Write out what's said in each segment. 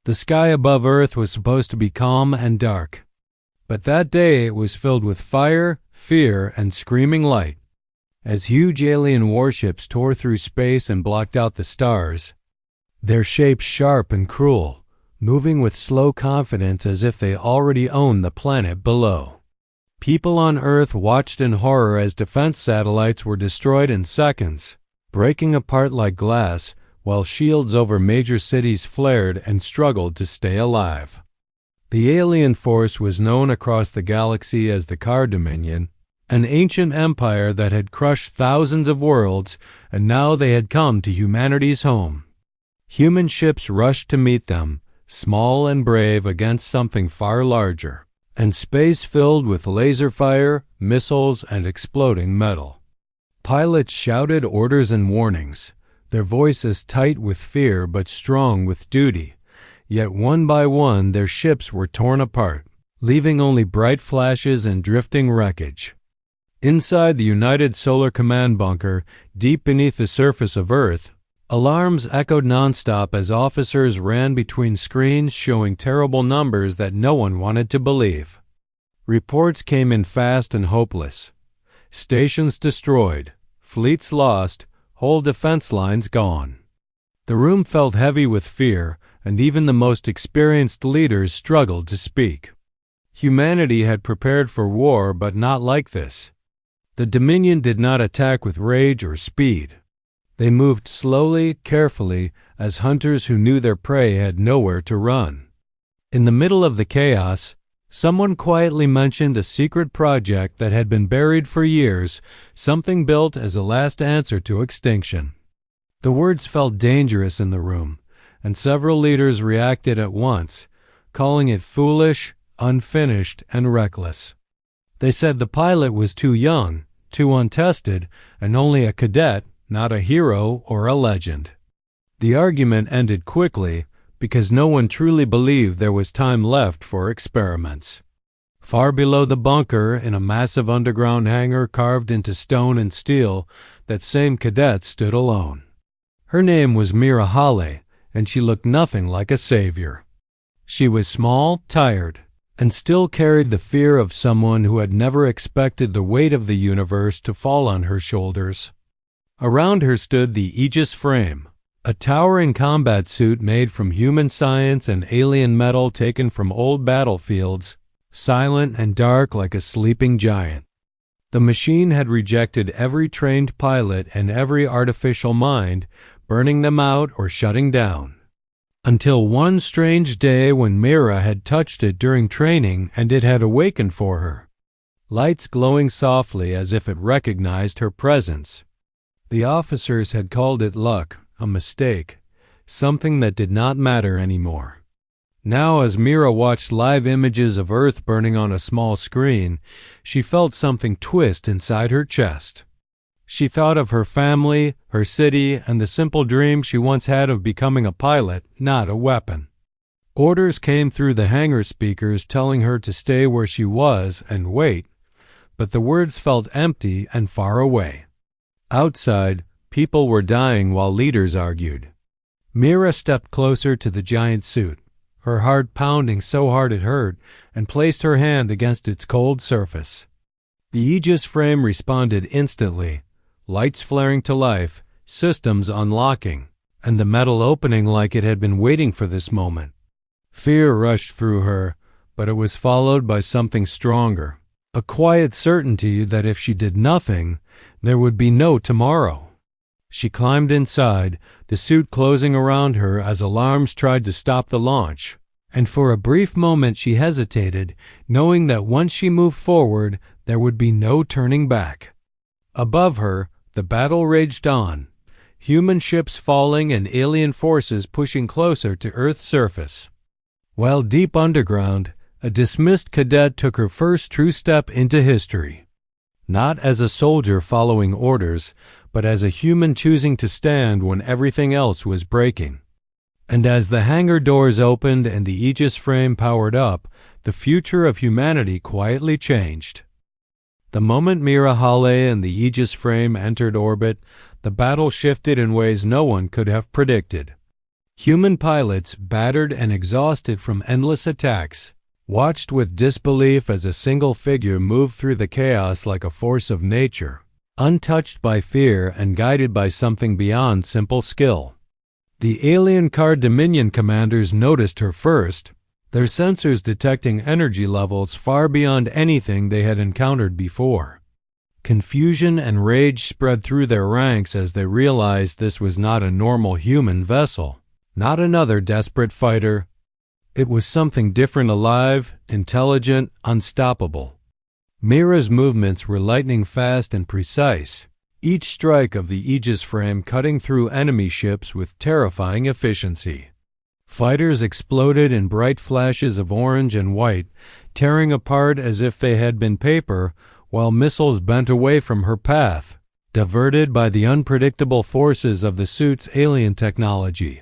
The sky above Earth was supposed to be calm and dark. But that day it was filled with fire, fear, and screaming light. As huge alien warships tore through space and blocked out the stars, their shapes sharp and cruel, moving with slow confidence as if they already owned the planet below. People on Earth watched in horror as defense satellites were destroyed in seconds, breaking apart like glass, while shields over major cities flared and struggled to stay alive. The alien force was known across the galaxy as the Car Dominion, an ancient empire that had crushed thousands of worlds, and now they had come to humanity's home. Human ships rushed to meet them, small and brave against something far larger, and space filled with laser fire, missiles, and exploding metal. Pilots shouted orders and warnings, their voices tight with fear but strong with duty. Yet one by one their ships were torn apart, leaving only bright flashes and drifting wreckage. Inside the United Solar Command bunker, deep beneath the surface of Earth, alarms echoed nonstop as officers ran between screens showing terrible numbers that no one wanted to believe. Reports came in fast and hopeless. Stations destroyed, fleets lost, whole defense lines gone. The room felt heavy with fear, and even the most experienced leaders struggled to speak. Humanity had prepared for war, but not like this. The Dominion did not attack with rage or speed. They moved slowly, carefully, as hunters who knew their prey had nowhere to run. In the middle of the chaos, someone quietly mentioned a secret project that had been buried for years, something built as a last answer to extinction. The words felt dangerous in the room, and several leaders reacted at once, calling it foolish, unfinished, and reckless. They said the pilot was too young, too untested, and only a cadet, not a hero or a legend. The argument ended quickly because no one truly believed there was time left for experiments. Far below the bunker, in a massive underground hangar carved into stone and steel, that same cadet stood alone. Her name was Mira Hale, and she looked nothing like a savior. She was small, tired, and still carried the fear of someone who had never expected the weight of the universe to fall on her shoulders. Around her stood the Aegis frame, a towering combat suit made from human science and alien metal taken from old battlefields, silent and dark like a sleeping giant. The machine had rejected every trained pilot and every artificial mind, burning them out or shutting down. Until one strange day when Mira had touched it during training and it had awakened for her, lights glowing softly as if it recognized her presence. The officers had called it luck, a mistake, something that did not matter anymore. Now, as Mira watched live images of Earth burning on a small screen, she felt something twist inside her chest. She thought of her family, her city, and the simple dream she once had of becoming a pilot, not a weapon. Orders came through the hangar speakers telling her to stay where she was and wait, but the words felt empty and far away. Outside, people were dying while leaders argued. Mira stepped closer to the giant suit, her heart pounding so hard it hurt, and placed her hand against its cold surface. The Aegis frame responded instantly, lights flaring to life, systems unlocking, and the metal opening like it had been waiting for this moment. Fear rushed through her, but it was followed by something stronger, a quiet certainty that if she did nothing, there would be no tomorrow. She climbed inside, the suit closing around her as alarms tried to stop the launch, and for a brief moment she hesitated, knowing that once she moved forward, there would be no turning back. Above her, the battle raged on, human ships falling and alien forces pushing closer to Earth's surface. While deep underground, a dismissed cadet took her first true step into history. Not as a soldier following orders, but as a human choosing to stand when everything else was breaking. And as the hangar doors opened and the Aegis frame powered up, the future of humanity quietly changed. The moment Mira Hale and the Aegis frame entered orbit, the battle shifted in ways no one could have predicted. Human pilots, battered and exhausted from endless attacks, watched with disbelief as a single figure moved through the chaos like a force of nature, untouched by fear and guided by something beyond simple skill. The alien car Dominion commanders noticed her first, their sensors detecting energy levels far beyond anything they had encountered before. Confusion and rage spread through their ranks as they realized this was not a normal human vessel, not another desperate fighter. It was something different, alive, intelligent, unstoppable. Mira's movements were lightning fast and precise, each strike of the Aegis frame cutting through enemy ships with terrifying efficiency. Fighters exploded in bright flashes of orange and white, tearing apart as if they had been paper, while missiles bent away from her path, diverted by the unpredictable forces of the suit's alien technology.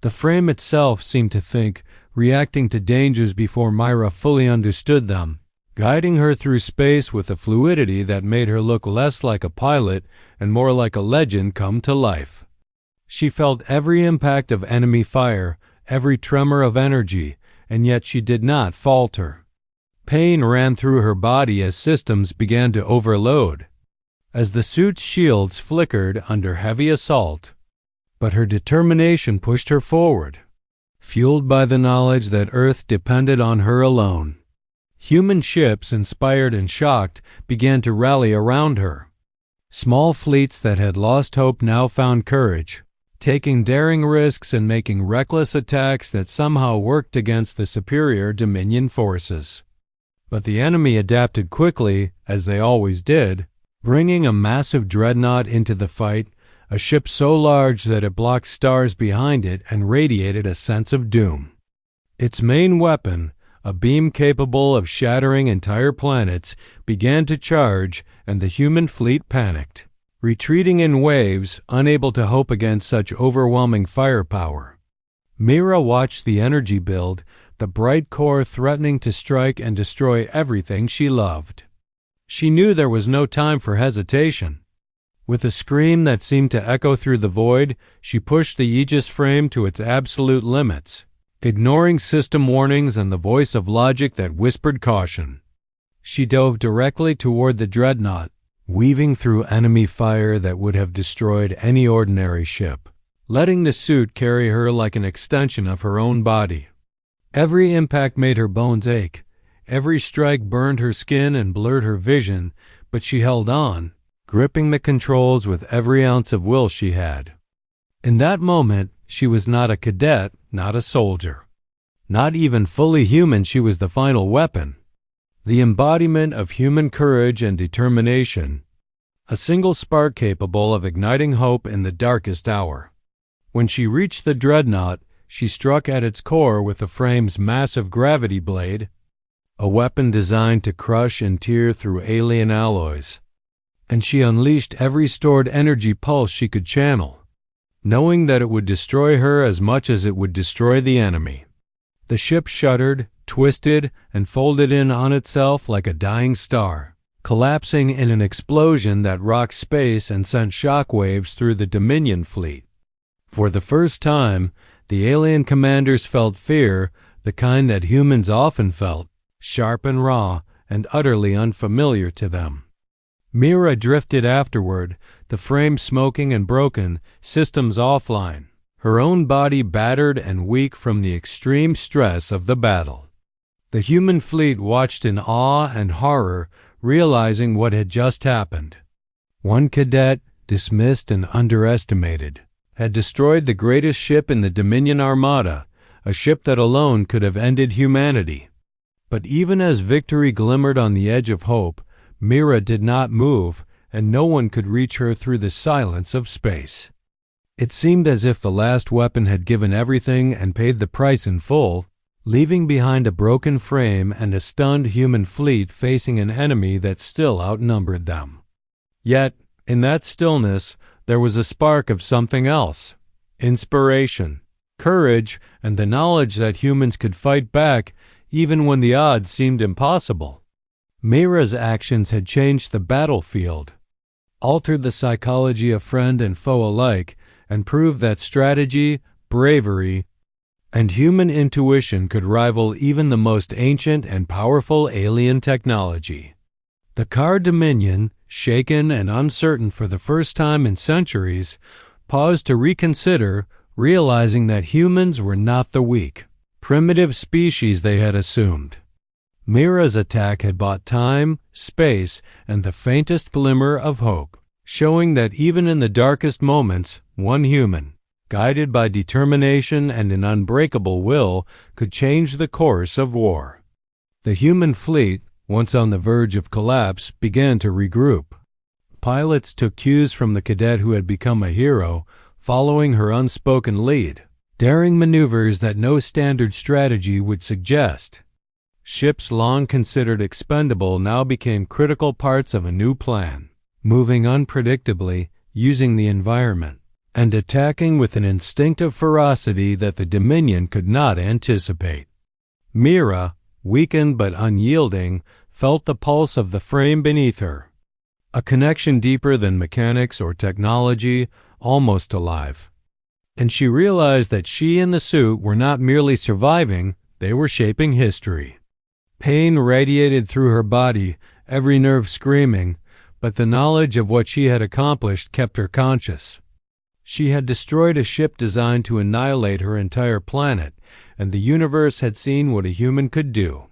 The frame itself seemed to think, reacting to dangers before Mira fully understood them, guiding her through space with a fluidity that made her look less like a pilot and more like a legend come to life. She felt every impact of enemy fire, every tremor of energy, and yet she did not falter. Pain ran through her body as systems began to overload, as the suit's shields flickered under heavy assault. But her determination pushed her forward, fueled by the knowledge that Earth depended on her alone. Human ships, inspired and shocked, began to rally around her. Small fleets that had lost hope now found courage, taking daring risks and making reckless attacks that somehow worked against the superior Dominion forces. But the enemy adapted quickly, as they always did, bringing a massive dreadnought into the fight, a ship so large that it blocked stars behind it and radiated a sense of doom. Its main weapon, a beam capable of shattering entire planets, began to charge, and the human fleet panicked, retreating in waves, unable to hope against such overwhelming firepower. Mira watched the energy build, the bright core threatening to strike and destroy everything she loved. She knew there was no time for hesitation. With a scream that seemed to echo through the void, she pushed the Aegis frame to its absolute limits, ignoring system warnings and the voice of logic that whispered caution. She dove directly toward the dreadnought, weaving through enemy fire that would have destroyed any ordinary ship, letting the suit carry her like an extension of her own body. Every impact made her bones ache. Every strike burned her skin and blurred her vision, but she held on, gripping the controls with every ounce of will she had. In that moment, she was not a cadet, not a soldier. Not even fully human, she was the final weapon. The embodiment of human courage and determination. A single spark capable of igniting hope in the darkest hour. When she reached the dreadnought, she struck at its core with the frame's massive gravity blade, a weapon designed to crush and tear through alien alloys. And she unleashed every stored energy pulse she could channel, knowing that it would destroy her as much as it would destroy the enemy. The ship shuddered, twisted, and folded in on itself like a dying star, collapsing in an explosion that rocked space and sent shockwaves through the Dominion fleet. For the first time, the alien commanders felt fear, the kind that humans often felt, sharp and raw, and utterly unfamiliar to them. Mira drifted afterward, the frame smoking and broken, systems offline, her own body battered and weak from the extreme stress of the battle. The human fleet watched in awe and horror, realizing what had just happened. One cadet, dismissed and underestimated, had destroyed the greatest ship in the Dominion Armada, a ship that alone could have ended humanity. But even as victory glimmered on the edge of hope, Mira did not move, and no one could reach her through the silence of space. It seemed as if the last weapon had given everything and paid the price in full, leaving behind a broken frame and a stunned human fleet facing an enemy that still outnumbered them. Yet, in that stillness, there was a spark of something else: inspiration, courage, and the knowledge that humans could fight back even when the odds seemed impossible. Mira's actions had changed the battlefield, altered the psychology of friend and foe alike, and proved that strategy, bravery, and human intuition could rival even the most ancient and powerful alien technology. The Car Dominion, shaken and uncertain for the first time in centuries, paused to reconsider, realizing that humans were not the weak, primitive species they had assumed. Mira's attack had bought time, space, and the faintest glimmer of hope, showing that even in the darkest moments, one human, guided by determination and an unbreakable will, could change the course of war. The human fleet, once on the verge of collapse, began to regroup. Pilots took cues from the cadet who had become a hero, following her unspoken lead, daring maneuvers that no standard strategy would suggest. Ships long considered expendable now became critical parts of a new plan, moving unpredictably, using the environment, and attacking with an instinctive ferocity that the Dominion could not anticipate. Mira, weakened but unyielding, felt the pulse of the frame beneath her, a connection deeper than mechanics or technology, almost alive. And she realized that she and the suit were not merely surviving, they were shaping history. Pain radiated through her body, every nerve screaming, but the knowledge of what she had accomplished kept her conscious. She had destroyed a ship designed to annihilate her entire planet, and the universe had seen what a human could do.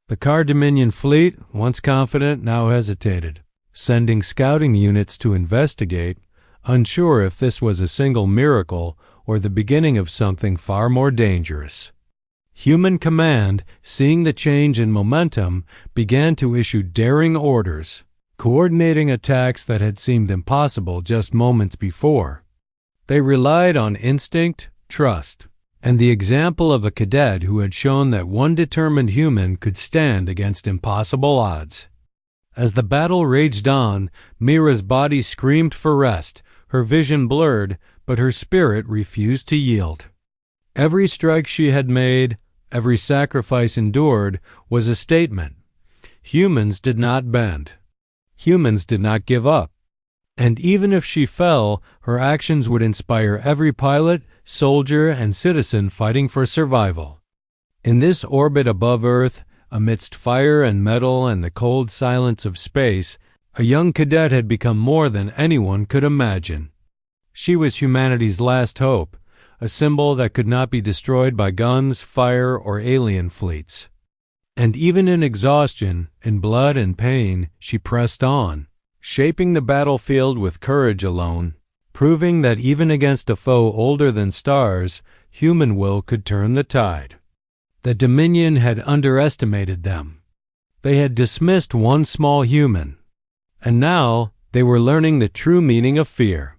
The Car Dominion fleet, once confident, now hesitated, sending scouting units to investigate, unsure if this was a single miracle or the beginning of something far more dangerous. Human command, seeing the change in momentum, began to issue daring orders, coordinating attacks that had seemed impossible just moments before. They relied on instinct, trust, and the example of a cadet who had shown that one determined human could stand against impossible odds. As the battle raged on, Mira's body screamed for rest, her vision blurred, but her spirit refused to yield. Every strike she had made, every sacrifice endured, was a statement. Humans did not bend. Humans did not give up. And even if she fell, her actions would inspire every pilot, soldier, and citizen fighting for survival. In this orbit above Earth, amidst fire and metal and the cold silence of space, a young cadet had become more than anyone could imagine. She was humanity's last hope, a symbol that could not be destroyed by guns, fire, or alien fleets. And even in exhaustion, in blood and pain, she pressed on, shaping the battlefield with courage alone, proving that even against a foe older than stars, human will could turn the tide. The Dominion had underestimated them. They had dismissed one small human, and now they were learning the true meaning of fear.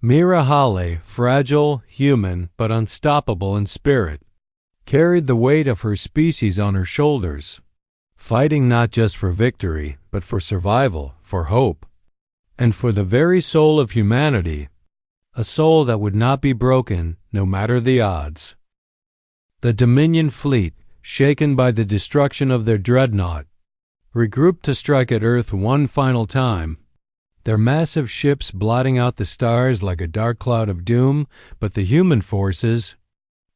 Mira Hale, fragile, human, but unstoppable in spirit, carried the weight of her species on her shoulders, fighting not just for victory, but for survival, for hope, and for the very soul of humanity, a soul that would not be broken no matter the odds. The Dominion fleet, shaken by the destruction of their dreadnought, regrouped to strike at Earth one final time, their massive ships blotting out the stars like a dark cloud of doom, but the human forces,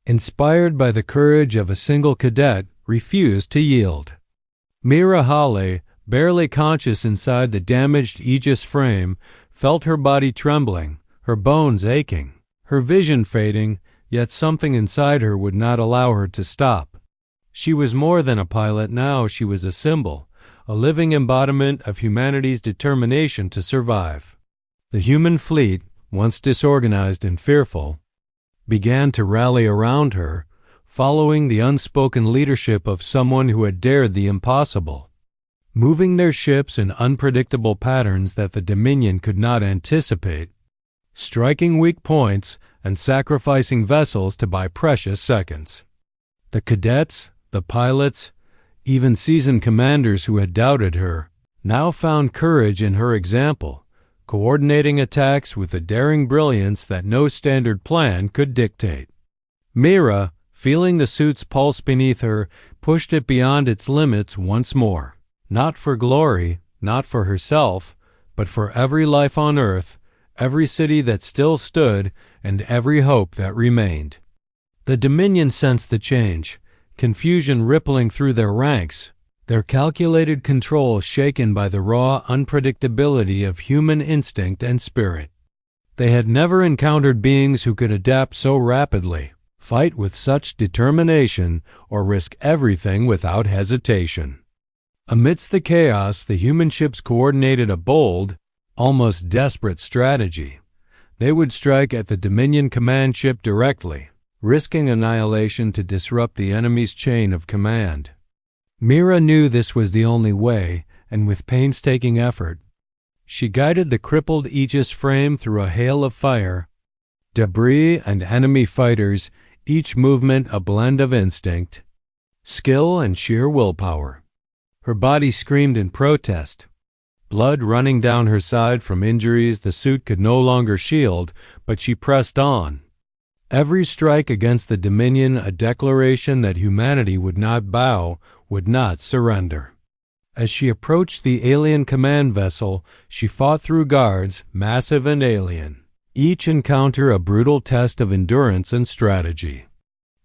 inspired by the courage of a single cadet, refused to yield. Mira Hale, barely conscious inside the damaged Aegis frame, felt her body trembling, her bones aching, her vision fading, yet something inside her would not allow her to stop. She was more than a pilot now, she was a symbol, a living embodiment of humanity's determination to survive. The human fleet, once disorganized and fearful, began to rally around her, following the unspoken leadership of someone who had dared the impossible, moving their ships in unpredictable patterns that the Dominion could not anticipate, striking weak points and sacrificing vessels to buy precious seconds. The cadets, the pilots, even seasoned commanders who had doubted her, now found courage in her example, coordinating attacks with a daring brilliance that no standard plan could dictate. Mira, feeling the suit's pulse beneath her, pushed it beyond its limits once more, not for glory, not for herself, but for every life on Earth, every city that still stood, and every hope that remained. The Dominion sensed the change, confusion rippling through their ranks, their calculated control shaken by the raw unpredictability of human instinct and spirit. They had never encountered beings who could adapt so rapidly, fight with such determination, or risk everything without hesitation. Amidst the chaos, the human ships coordinated a bold, almost desperate strategy. They would strike at the Dominion command ship directly, risking annihilation to disrupt the enemy's chain of command. Mira knew this was the only way, and with painstaking effort, she guided the crippled Aegis frame through a hail of fire, debris, and enemy fighters, each movement a blend of instinct, skill, and sheer willpower. Her body screamed in protest, blood running down her side from injuries the suit could no longer shield, but she pressed on. Every strike against the Dominion a declaration that humanity would not bow, would not surrender. As she approached the alien command vessel, she fought through guards, massive and alien, each encounter a brutal test of endurance and strategy.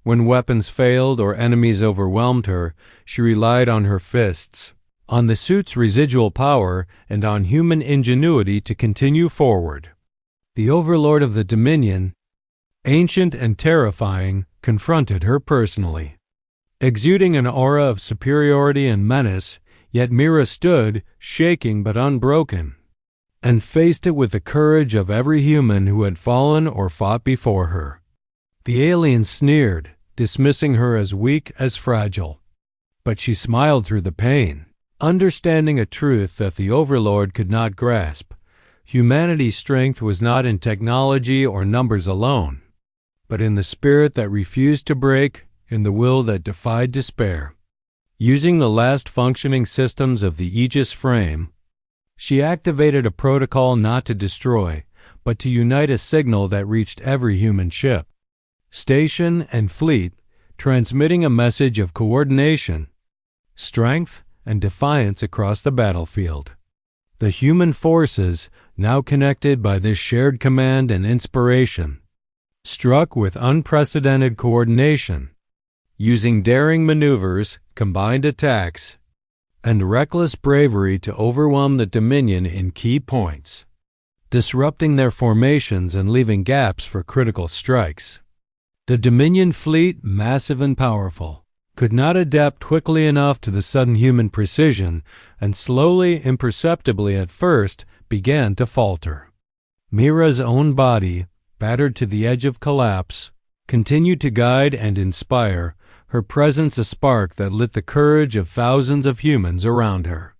When weapons failed or enemies overwhelmed her, she relied on her fists, on the suit's residual power, and on human ingenuity to continue forward. The overlord of the Dominion, ancient and terrifying, confronted her personally. Exuding an aura of superiority and menace, yet Mira stood, shaking but unbroken, and faced it with the courage of every human who had fallen or fought before her. The alien sneered, dismissing her as weak, as fragile. But she smiled through the pain, understanding a truth that the overlord could not grasp. Humanity's strength was not in technology or numbers alone, but in the spirit that refused to break, in the will that defied despair. Using the last functioning systems of the Aegis frame, she activated a protocol not to destroy, but to unite a signal that reached every human ship, station, and fleet, transmitting a message of coordination, strength, and defiance across the battlefield. The human forces, now connected by this shared command and inspiration, struck with unprecedented coordination, using daring maneuvers, combined attacks, and reckless bravery to overwhelm the Dominion in key points, disrupting their formations and leaving gaps for critical strikes. The Dominion fleet, massive and powerful, could not adapt quickly enough to the sudden human precision, and slowly, imperceptibly at first, began to falter. Mira's own body, battered to the edge of collapse, continued to guide and inspire, her presence a spark that lit the courage of thousands of humans around her.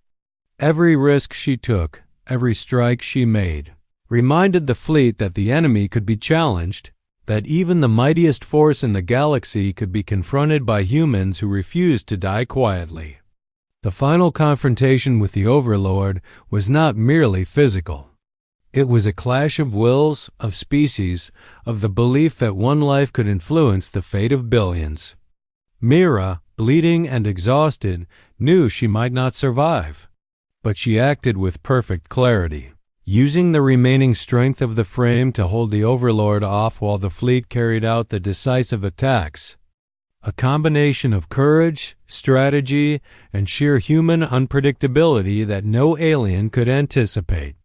Every risk she took, every strike she made, reminded the fleet that the enemy could be challenged, that even the mightiest force in the galaxy could be confronted by humans who refused to die quietly. The final confrontation with the Overlord was not merely physical. It was a clash of wills, of species, of the belief that one life could influence the fate of billions. Mira, bleeding and exhausted, knew she might not survive, but she acted with perfect clarity, using the remaining strength of the frame to hold the Overlord off while the fleet carried out the decisive attacks. A combination of courage, strategy, and sheer human unpredictability that no alien could anticipate.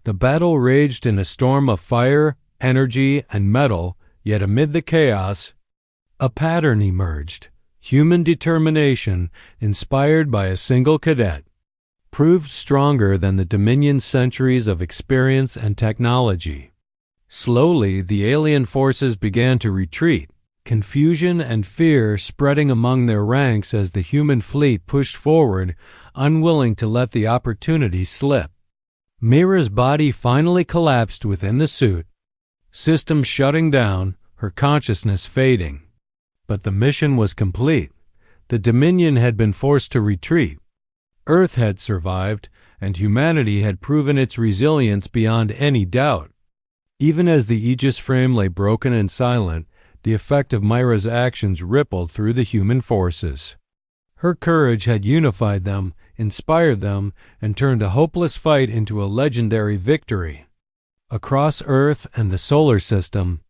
The battle raged in a storm of fire, energy, and metal, yet amid the chaos, a pattern emerged. Human determination, inspired by a single cadet, proved stronger than the Dominion's centuries of experience and technology. Slowly, the alien forces began to retreat, confusion and fear spreading among their ranks as the human fleet pushed forward, unwilling to let the opportunity slip. Mira's body finally collapsed within the suit, systems shutting down, her consciousness fading. But the mission was complete. The Dominion had been forced to retreat. Earth had survived, and humanity had proven its resilience beyond any doubt. Even as the Aegis frame lay broken and silent, the effect of Mira's actions rippled through the human forces. Her courage had unified them, inspired them, and turned a hopeless fight into a legendary victory. Across Earth and the solar system,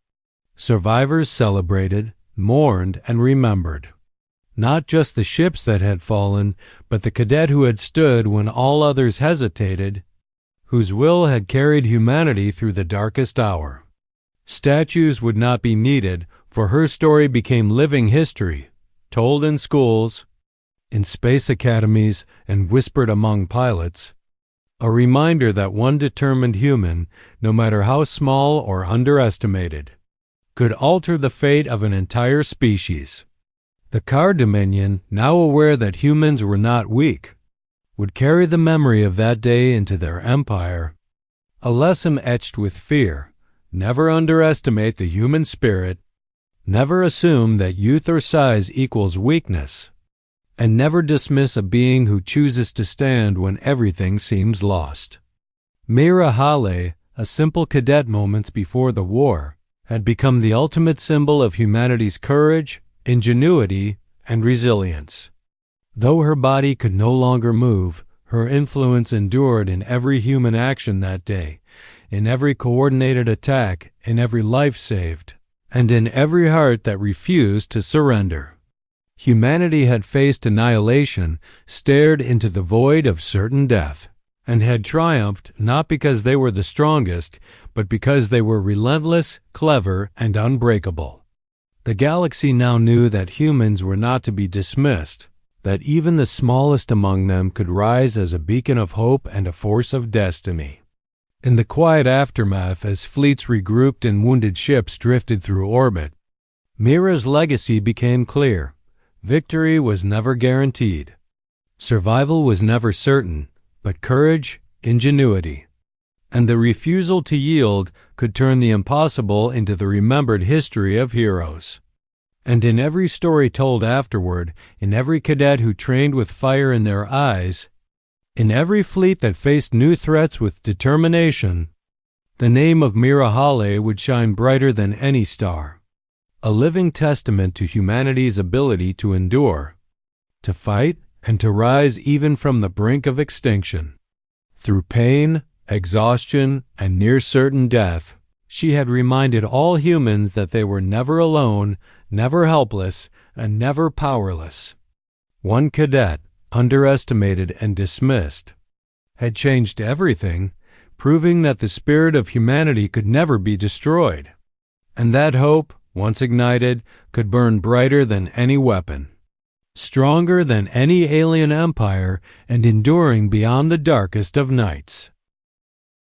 survivors celebrated, mourned, and remembered. Not just the ships that had fallen, but the cadet who had stood when all others hesitated, whose will had carried humanity through the darkest hour. Statues would not be needed, for her story became living history, told in schools, in space academies, and whispered among pilots. A reminder that one determined human, no matter how small or underestimated, could alter the fate of an entire species. The Car Dominion, now aware that humans were not weak, would carry the memory of that day into their empire, a lesson etched with fear. Never underestimate the human spirit, never assume that youth or size equals weakness, and never dismiss a being who chooses to stand when everything seems lost. Mira Hale, a simple cadet moments before the war, had become the ultimate symbol of humanity's courage, ingenuity, and resilience. Though her body could no longer move, her influence endured in every human action that day, in every coordinated attack, in every life saved, and in every heart that refused to surrender. Humanity had faced annihilation, stared into the void of certain death, and had triumphed not because they were the strongest, but because they were relentless, clever, and unbreakable. The galaxy now knew that humans were not to be dismissed, that even the smallest among them could rise as a beacon of hope and a force of destiny. In the quiet aftermath, as fleets regrouped and wounded ships drifted through orbit, Mira's legacy became clear. Victory was never guaranteed. Survival was never certain, but courage, ingenuity, and the refusal to yield could turn the impossible into the remembered history of heroes. And in every story told afterward, in every cadet who trained with fire in their eyes, in every fleet that faced new threats with determination, the name of Mira Hale would shine brighter than any star, a living testament to humanity's ability to endure, to fight, and to rise even from the brink of extinction. Through pain, exhaustion, and near-certain death, she had reminded all humans that they were never alone, never helpless, and never powerless. One cadet, underestimated and dismissed, had changed everything, proving that the spirit of humanity could never be destroyed, and that hope, once ignited, could burn brighter than any weapon, stronger than any alien empire, and enduring beyond the darkest of nights.